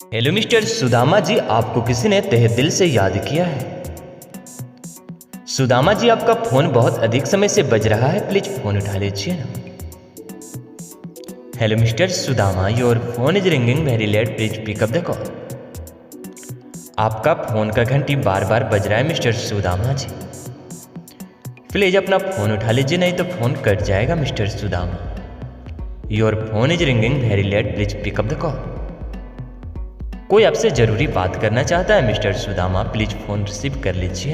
Hello mister Sudama जी, आपको किसी ने तहे दिल से याद किया है। सुदामा जी, आपका फोन बहुत अधिक समय से बज रहा है, प्लीज फोन उठा लीजिए ना। Hello mister Sudama, your phone is ringing very late, please pick up the call. आपका फोन का घंटी बार बार बज रहा है मिस्टर सुदामा जी, प्लीज अपना फोन उठा लीजिए, नहीं तो फोन कट जाएगा mister Sudama. Your phone is ringing very late, please pick up the call. कोई आपसे जरूरी बात करना चाहता है mister Sudama, please phone receive कर लीजिए ना।